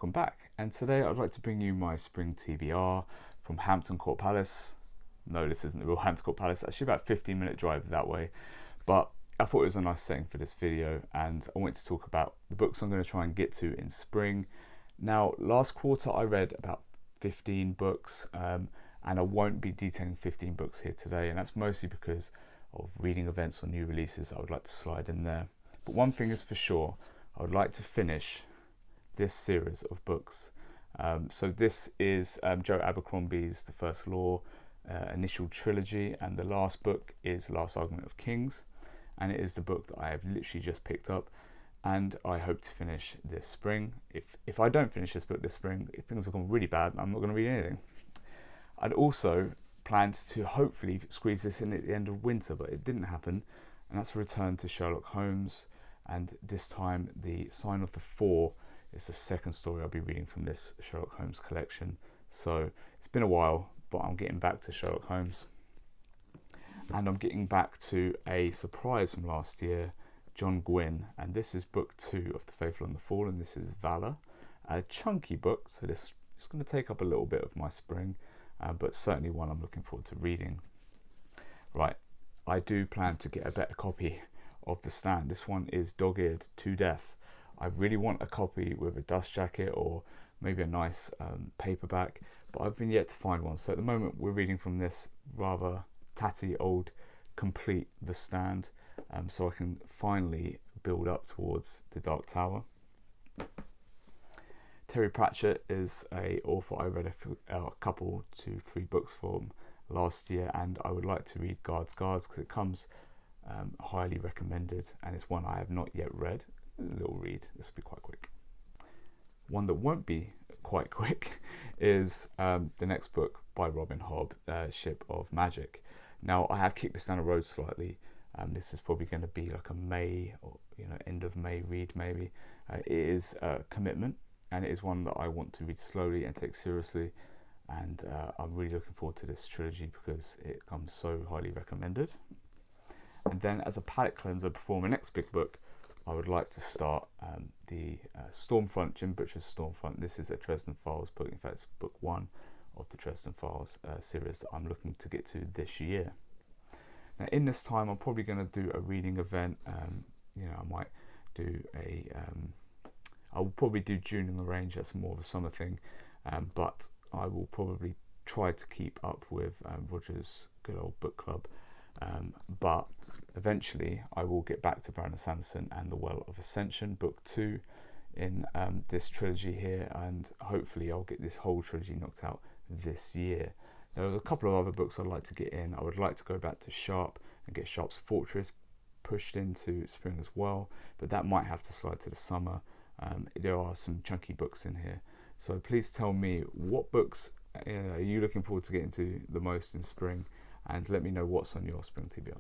welcome back. And today I'd like to bring you my Spring TBR from Hampton Court Palace. No, this isn't the real Hampton Court Palace, actually about a 15-minute drive that way. But I thought it was a nice setting for this video, and I wanted to talk about the books I'm going to try and get to in spring. Now, last quarter I read about 15 books, and I won't be detailing 15 books here today, and that's mostly because of reading events or new releases I would like to slide in there. But one thing is for sure, I would like to finish this series of books. So this is Joe Abercrombie's The First Law initial trilogy, and the last book is Last Argument of Kings, and it is the book that I have literally just picked up and I hope to finish this spring. If I don't finish this book this spring, if things are going really bad, I'm not going to read anything. I'd also planned to hopefully squeeze this in at the end of winter, but it didn't happen, and that's a return to Sherlock Holmes, and this time The Sign of the Four is the second story I'll be reading from this Sherlock Holmes collection. So it's been a while, but I'm getting back to Sherlock Holmes, and I'm getting back to a surprise from last year, John Gwynne, and this is book 2 of The Faithful and the Fallen. This is Valor, a chunky book, so this is going to take up a little bit of my spring, but certainly one I'm looking forward to reading. Right, I do plan to get a better copy of The Stand. This one is dog-eared to death. I really want a copy with a dust jacket or maybe a nice paperback, but I've been yet to find one. So at the moment we're reading from this rather tatty old complete The Stand, so I can finally build up towards The Dark Tower. Terry Pratchett is a author I read a couple to 3 books from last year, and I would like to read Guards because it comes highly recommended, and it's one I have not yet read. A little read, this will be quite quick. One that won't be quite quick is the next book by Robin Hobb, Ship of Magic. Now, I have kicked this down the road slightly. This is probably going to be like a May or end of May read maybe. It is a commitment, and it is one that I want to read slowly and take seriously, and I'm really looking forward to this trilogy because it comes so highly recommended. And then as a palate cleanser before my next big book, I would like to start the Stormfront, Jim Butcher's Stormfront. This is a Dresden Files book. In fact, it's book 1 of the Dresden Files series that I'm looking to get to this year. Now, in this time, I'm probably going to do a reading event. I might do I will probably do June in the Range. That's more of a summer thing, but I will probably try to keep up with Roger's good old book club. But eventually I will get back to Baroness Sanderson and The Well of Ascension, book 2 in this trilogy here, and hopefully I'll get this whole trilogy knocked out this year. There are a couple of other books I'd like to get in. I would like to go back to Sharp and get Sharp's Fortress pushed into spring as well, but that might have to slide to the summer. There are some chunky books in here, so please tell me what books are you looking forward to getting to the most in spring, and let me know what's on your Spring TBR.